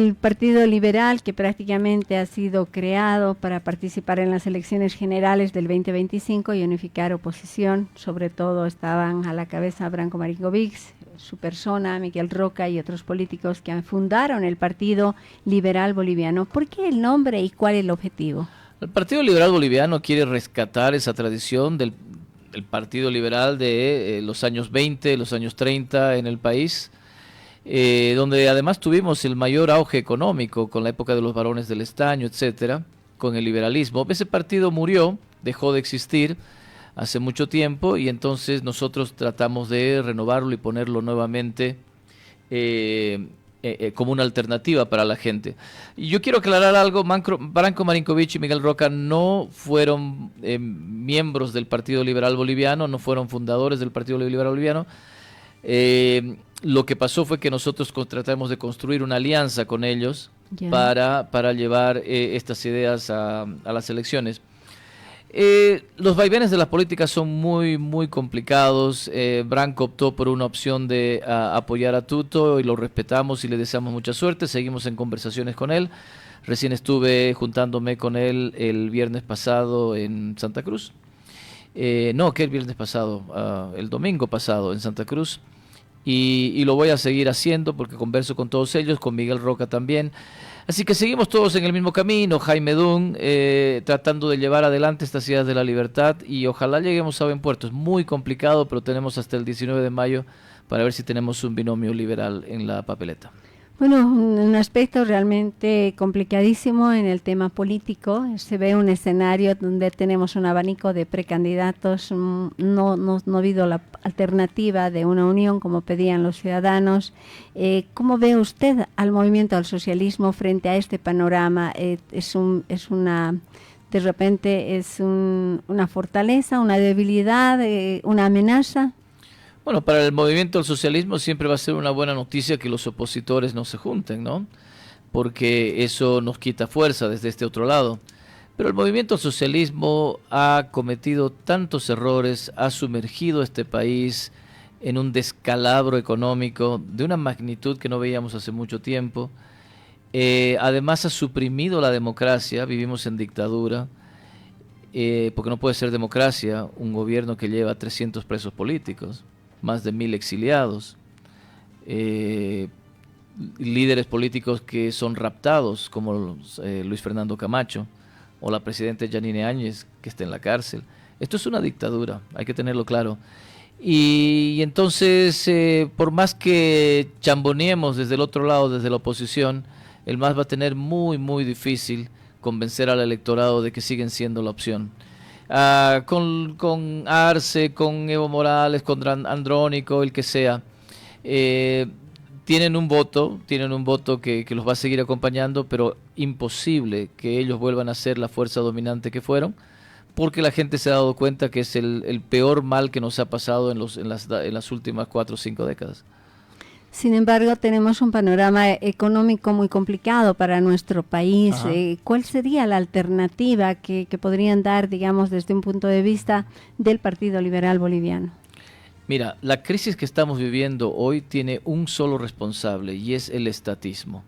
El Partido Liberal, que prácticamente ha sido creado para participar en las elecciones generales del 2025 y unificar oposición, sobre todo estaban a la cabeza Branko Marinkovic, su persona, Miguel Roca y otros políticos que fundaron el Partido Liberal Boliviano. ¿Por qué el nombre y cuál es el objetivo? El Partido Liberal Boliviano quiere rescatar esa tradición del Partido Liberal de los años 20, los años 30 en el país, donde además tuvimos el mayor auge económico con la época de los varones del estaño, etcétera, con el liberalismo. Ese partido murió, dejó de existir hace mucho tiempo y entonces nosotros tratamos de renovarlo y ponerlo nuevamente como una alternativa para la gente. Y yo quiero aclarar algo: Branko Marinkovic y Miguel Roca no fueron miembros del Partido Liberal Boliviano, no fueron fundadores del Partido Liberal Boliviano. Lo que pasó fue que nosotros tratamos de construir una alianza con ellos para llevar estas ideas a las elecciones. Los vaivenes de las políticas son muy complicados. Branko optó por una opción de apoyar a Tuto y lo respetamos y le deseamos mucha suerte. Seguimos en conversaciones con él. Recién juntándome con él el viernes pasado en Santa Cruz. No, que el viernes pasado, el domingo pasado en Santa Cruz. Y lo voy a seguir haciendo porque converso con todos ellos, con Miguel Roca también. Así que seguimos todos en el mismo camino, Jaime Dun, tratando de llevar adelante estas ideas de la libertad y ojalá lleguemos a buen puerto. Es muy complicado, pero tenemos hasta el 19 de mayo para ver si tenemos un binomio liberal en la papeleta. Bueno, un aspecto realmente complicadísimo en el tema político. Se ve un escenario donde tenemos un abanico de precandidatos. No ha habido la alternativa de una unión como pedían los ciudadanos. ¿Cómo ve usted al movimiento al socialismo frente a este panorama? ¿De repente es una fortaleza, una debilidad, una amenaza? Bueno, para el movimiento al socialismo siempre va a ser una buena noticia que los opositores no se junten, ¿no? Porque eso nos quita fuerza desde este otro lado. Pero el movimiento al socialismo ha cometido tantos errores, ha sumergido a este país en un descalabro económico de una magnitud que no veíamos hace mucho tiempo. Además ha suprimido la democracia, vivimos en dictadura, porque no puede ser democracia un gobierno que lleva 300 presos políticos, más de 1000 exiliados, líderes políticos que son raptados como Luis Fernando Camacho o la presidenta Yanine Áñez, que está en la cárcel. Esto es una dictadura, hay que tenerlo claro. Y entonces, por más que chamboneemos desde el otro lado, desde la oposición, el MAS va a tener muy difícil convencer al electorado de que siguen siendo la opción. Con Arce, con Evo Morales, con Andrónico, el que sea, tienen un voto que los va a seguir acompañando, pero imposible que ellos vuelvan a ser la fuerza dominante que fueron, porque la gente se ha dado cuenta que es el peor mal que nos ha pasado en las últimas 4 o 5 décadas. Sin embargo, tenemos un panorama económico muy complicado para nuestro país. ¿Cuál sería la alternativa que podrían dar, digamos, desde un punto de vista del Partido Liberal Boliviano? Mira, la crisis que estamos viviendo hoy tiene un solo responsable y es el estatismo.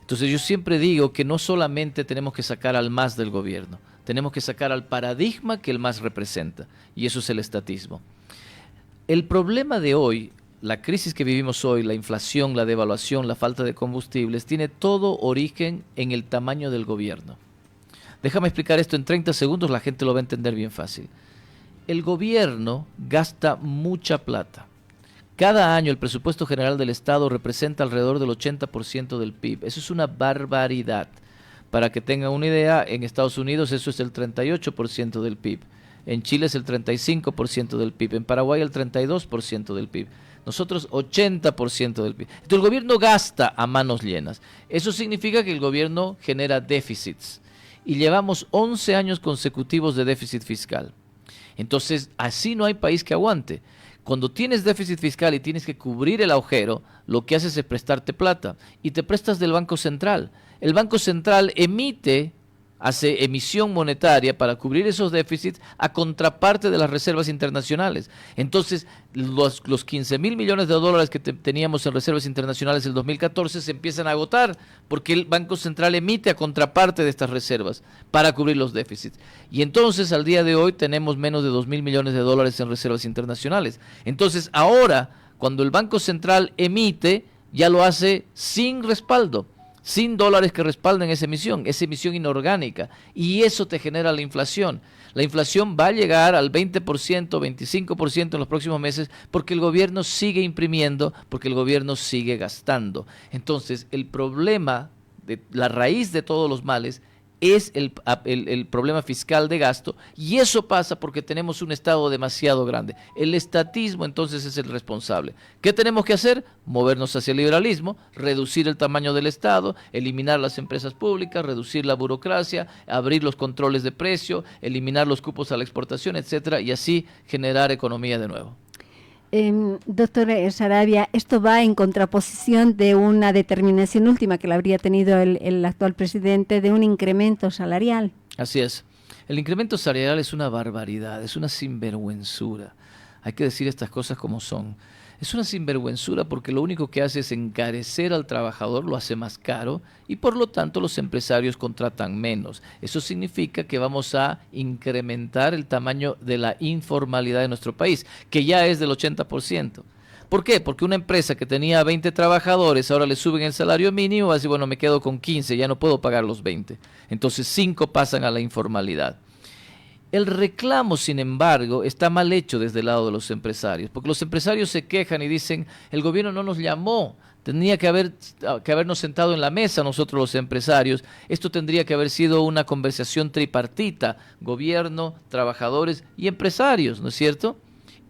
Entonces yo siempre digo que no solamente tenemos que sacar al MAS del gobierno, tenemos que sacar al paradigma que el MAS representa, y eso es el estatismo. El problema de hoy, la crisis que vivimos hoy, la inflación, la devaluación, la falta de combustibles, tiene todo origen en el tamaño del gobierno. Déjame explicar esto en 30 segundos, la gente lo va a entender bien fácil. El gobierno gasta mucha plata. Cada año el presupuesto general del Estado representa alrededor del 80% del PIB. Eso es una barbaridad. Para que tengan una idea, en Estados Unidos eso es el 38% del PIB. En Chile es el 35% del PIB. En Paraguay el 32% del PIB. Nosotros 80% del PIB. Entonces el gobierno gasta a manos llenas. Eso significa que el gobierno genera déficits. Y llevamos 11 años consecutivos de déficit fiscal. Entonces así no hay país que aguante. Cuando tienes déficit fiscal y tienes que cubrir el agujero, lo que haces es prestarte plata. Y te prestas del Banco Central. El Banco Central emite hace emisión monetaria para cubrir esos déficits a contraparte de las reservas internacionales. Entonces, los 15.000 millones de dólares que teníamos en reservas internacionales en el 2014 se empiezan a agotar porque el Banco Central emite a contraparte de estas reservas para cubrir los déficits. Y entonces, al día de hoy, tenemos menos de 2.000 millones de dólares en reservas internacionales. Entonces, ahora, cuando el Banco Central emite, ya lo hace sin respaldo, sin dólares que respalden esa emisión inorgánica, y eso te genera la inflación. La inflación va a llegar al 20%, 25% en los próximos meses porque el gobierno sigue imprimiendo, porque el gobierno sigue gastando. Entonces, el problema, la raíz de todos los males es el problema fiscal de gasto, y eso pasa porque tenemos un Estado demasiado grande. El estatismo entonces es el responsable. ¿Qué tenemos que hacer? Movernos hacia el liberalismo, reducir el tamaño del Estado, eliminar las empresas públicas, reducir la burocracia, abrir los controles de precio, eliminar los cupos a la exportación, etcétera, y así generar economía de nuevo. Doctor Saravia, esto va en contraposición de una determinación última que la habría tenido el actual presidente de un incremento salarial. Así es. El incremento salarial es una barbaridad, es una sinvergüenzura. Hay que decir estas cosas como son. Es una sinvergüenzura porque lo único que hace es encarecer al trabajador, lo hace más caro y por lo tanto los empresarios contratan menos. Eso significa que vamos a incrementar el tamaño de la informalidad de nuestro país, que ya es del 80%. ¿Por qué? Porque una empresa que tenía 20 trabajadores, ahora le suben el salario mínimo, va a decir, bueno, me quedo con 15, ya no puedo pagar los 20. Entonces 5 pasan a la informalidad. El reclamo, sin embargo, está mal hecho desde el lado de los empresarios, porque los empresarios se quejan y dicen, el gobierno no nos llamó, tenía que habernos sentado en la mesa nosotros los empresarios, esto tendría que haber sido una conversación tripartita, gobierno, trabajadores y empresarios, ¿no es cierto?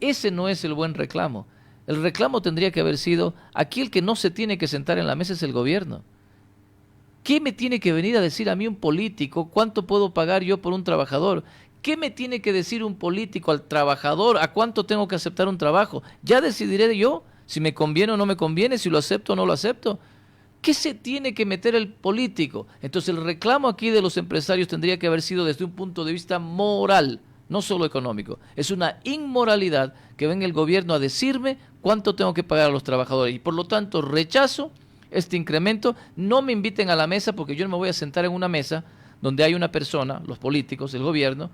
Ese no es el buen reclamo. El reclamo tendría que haber sido, aquí el que no se tiene que sentar en la mesa es el gobierno. ¿Qué me tiene que venir a decir a mí un político cuánto puedo pagar yo por un trabajador? ¿Qué me tiene que decir un político al trabajador? ¿A cuánto tengo que aceptar un trabajo? Ya decidiré yo si me conviene o no me conviene, si lo acepto o no lo acepto. ¿Qué se tiene que meter el político? Entonces el reclamo aquí de los empresarios tendría que haber sido desde un punto de vista moral, no solo económico. Es una inmoralidad que venga el gobierno a decirme cuánto tengo que pagar a los trabajadores y por lo tanto rechazo este incremento. No me inviten a la mesa porque yo no me voy a sentar en una mesa donde hay una persona, los políticos, el gobierno,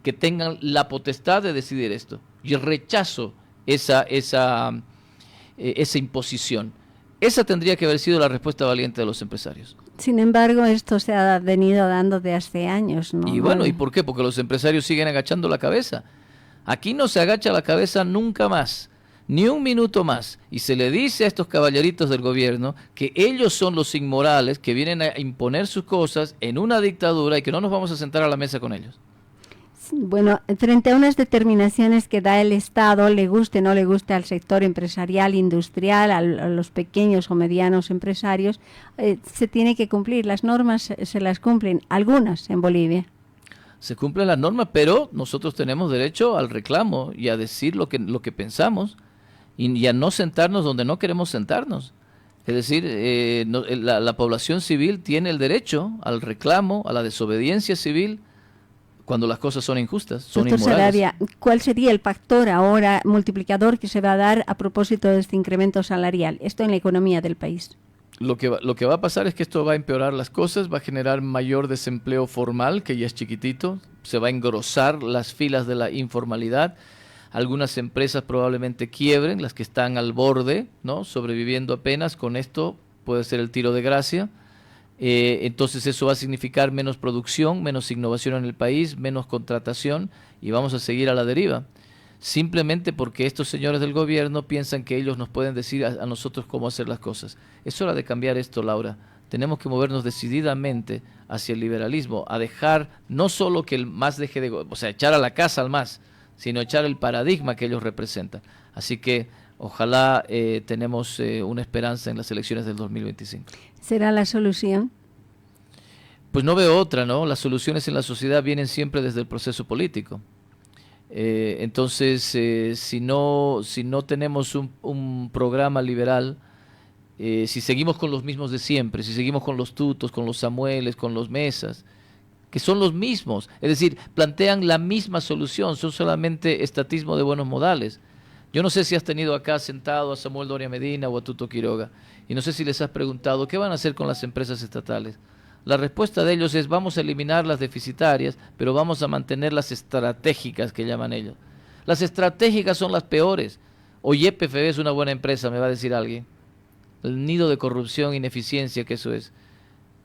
que tengan la potestad de decidir esto. Yo rechazo esa imposición. Esa tendría que haber sido la respuesta valiente de los empresarios. Sin embargo, esto se ha venido dando de hace años, ¿no? Y bueno, ¿y por qué? Porque los empresarios siguen agachando la cabeza. Aquí no se agacha la cabeza nunca más, ni un minuto más. Y se le dice a estos caballeritos del gobierno que ellos son los inmorales que vienen a imponer sus cosas en una dictadura y que no nos vamos a sentar a la mesa con ellos. Bueno, frente a unas determinaciones que da el Estado, le guste o no le guste al sector empresarial, industrial, a los pequeños o medianos empresarios, se tiene que cumplir. Las normas se las cumplen, algunas en Bolivia. Se cumplen las normas, pero nosotros tenemos derecho al reclamo y a decir lo que pensamos y a no sentarnos donde no queremos sentarnos. Es decir, la población civil tiene el derecho al reclamo, a la desobediencia civil, cuando las cosas son injustas, son Doctor inmorales. Saravia, ¿cuál sería el factor ahora multiplicador que se va a dar a propósito de este incremento salarial? Esto en la economía del país. Lo que va a pasar es que esto va a empeorar las cosas, va a generar mayor desempleo formal, que ya es chiquitito, se va a engrosar las filas de la informalidad. Algunas empresas probablemente quiebren, las que están al borde, ¿no? Sobreviviendo apenas, con esto puede ser el tiro de gracia. Entonces eso va a significar menos producción, menos innovación en el país, menos contratación y vamos a seguir a la deriva. Simplemente porque estos señores del gobierno piensan que ellos nos pueden decir a nosotros cómo hacer las cosas. Es hora de cambiar esto, Laura. Tenemos que movernos decididamente hacia el liberalismo, a dejar no solo que el MAS deje de, o sea, echar a la casa al MAS, sino echar el paradigma que ellos representan. Así que ojalá tenemos una esperanza en las elecciones del 2025. ¿Será la solución? Pues no veo otra, ¿no? Las soluciones en la sociedad vienen siempre desde el proceso político. Entonces, si no tenemos un programa liberal, si seguimos con los mismos de siempre, si seguimos con los Tutos, con los Samueles, con los Mesas, que son los mismos, es decir, plantean la misma solución, son solamente estatismo de buenos modales. Yo no sé si has tenido acá sentado a Samuel Doria Medina o a Tuto Quiroga, y no sé si les has preguntado qué van a hacer con las empresas estatales. La respuesta de ellos es: vamos a eliminar las deficitarias, pero vamos a mantener las estratégicas, que llaman ellos. Las estratégicas son las peores. O YPFB es una buena empresa, me va a decir alguien. El nido de corrupción, ineficiencia que eso es.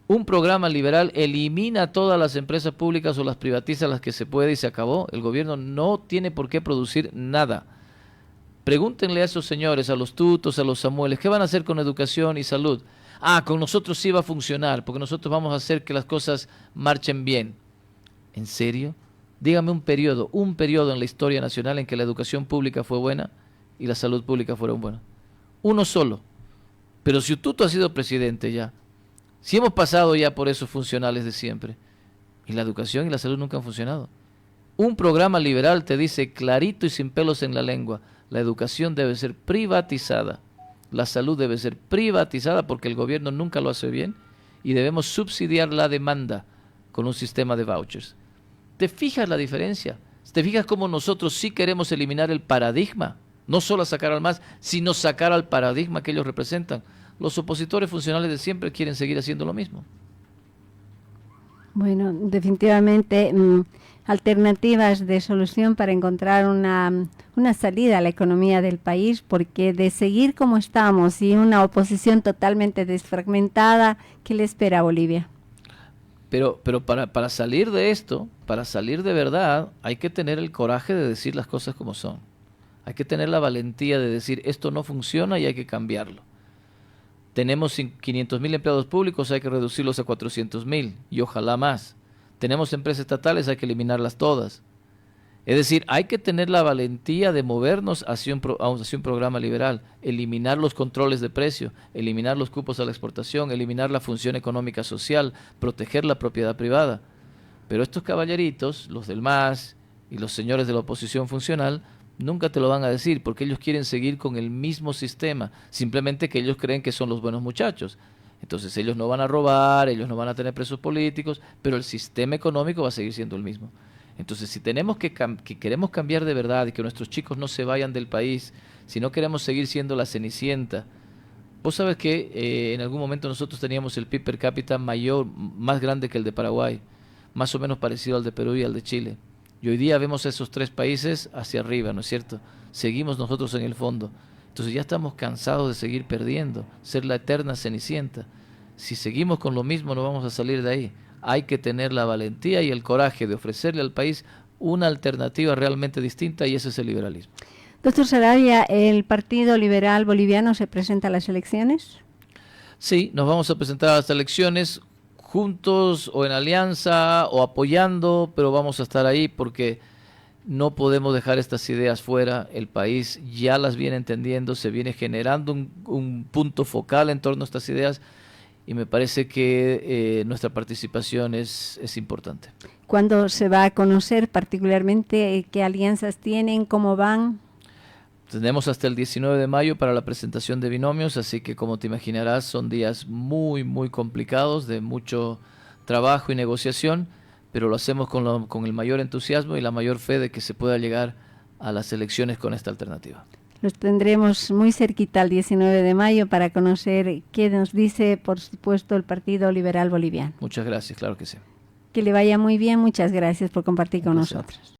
Un programa liberal elimina todas las empresas públicas o las privatiza las que se puede y se acabó. El gobierno no tiene por qué producir nada. Pregúntenle a esos señores, a los Tutos, a los Samueles, ¿qué van a hacer con educación y salud? Ah, con nosotros sí va a funcionar, porque nosotros vamos a hacer que las cosas marchen bien. ¿En serio? Dígame un periodo en la historia nacional en que la educación pública fue buena y la salud pública fueron buenas. Uno solo. Pero si Tuto ha sido presidente ya, si hemos pasado ya por esos funcionales de siempre, y la educación y la salud nunca han funcionado. Un programa liberal te dice clarito y sin pelos en la lengua: la educación debe ser privatizada, la salud debe ser privatizada porque el gobierno nunca lo hace bien, y debemos subsidiar la demanda con un sistema de vouchers. ¿Te fijas la diferencia? ¿Te fijas cómo nosotros sí queremos eliminar el paradigma? No solo sacar al MAS, sino sacar al paradigma que ellos representan. Los opositores funcionales de siempre quieren seguir haciendo lo mismo. Bueno, definitivamente alternativas de solución para encontrar una salida a la economía del país, porque de seguir como estamos y una oposición totalmente desfragmentada, ¿qué le espera a Bolivia? Pero para salir de esto, para salir de verdad, hay que tener el coraje de decir las cosas como son. Hay que tener la valentía de decir: esto no funciona y hay que cambiarlo. Tenemos 500.000 empleados públicos, hay que reducirlos a 400.000 y ojalá más. Tenemos empresas estatales, hay que eliminarlas todas. Es decir, hay que tener la valentía de movernos hacia un programa liberal, eliminar los controles de precio, eliminar los cupos a la exportación, eliminar la función económica social, proteger la propiedad privada. Pero estos caballeritos, los del MAS y los señores de la oposición funcional, nunca te lo van a decir, porque ellos quieren seguir con el mismo sistema, simplemente que ellos creen que son los buenos muchachos. Entonces ellos no van a robar, ellos no van a tener presos políticos, pero el sistema económico va a seguir siendo el mismo. Entonces, si tenemos que queremos cambiar de verdad y que nuestros chicos no se vayan del país, si no queremos seguir siendo la Cenicienta, vos sabes que en algún momento nosotros teníamos el PIB per cápita más grande que el de Paraguay, más o menos parecido al de Perú y al de Chile. Y hoy día vemos a esos tres países hacia arriba, ¿no es cierto? Seguimos nosotros en el fondo. Entonces ya estamos cansados de seguir perdiendo, ser la eterna Cenicienta. Si seguimos con lo mismo no vamos a salir de ahí. Hay que tener la valentía y el coraje de ofrecerle al país una alternativa realmente distinta, y ese es el liberalismo. Doctor Saravia, ¿el Partido Liberal Boliviano se presenta a las elecciones? Sí, nos vamos a presentar a las elecciones juntos o en alianza o apoyando, pero vamos a estar ahí porque no podemos dejar estas ideas fuera. El país ya las viene entendiendo, se viene generando un punto focal en torno a estas ideas, y me parece que nuestra participación es importante. ¿Cuándo se va a conocer particularmente qué alianzas tienen, cómo van? Tenemos hasta el 19 de mayo para la presentación de binomios, así que como te imaginarás son días muy, muy complicados, de mucho trabajo y negociación, pero lo hacemos con el mayor entusiasmo y la mayor fe de que se pueda llegar a las elecciones con esta alternativa. Los tendremos muy cerquita el 19 de mayo para conocer qué nos dice, por supuesto, el Partido Liberal Boliviano. Muchas gracias, claro que sí. Que le vaya muy bien, muchas gracias por compartir con nosotros.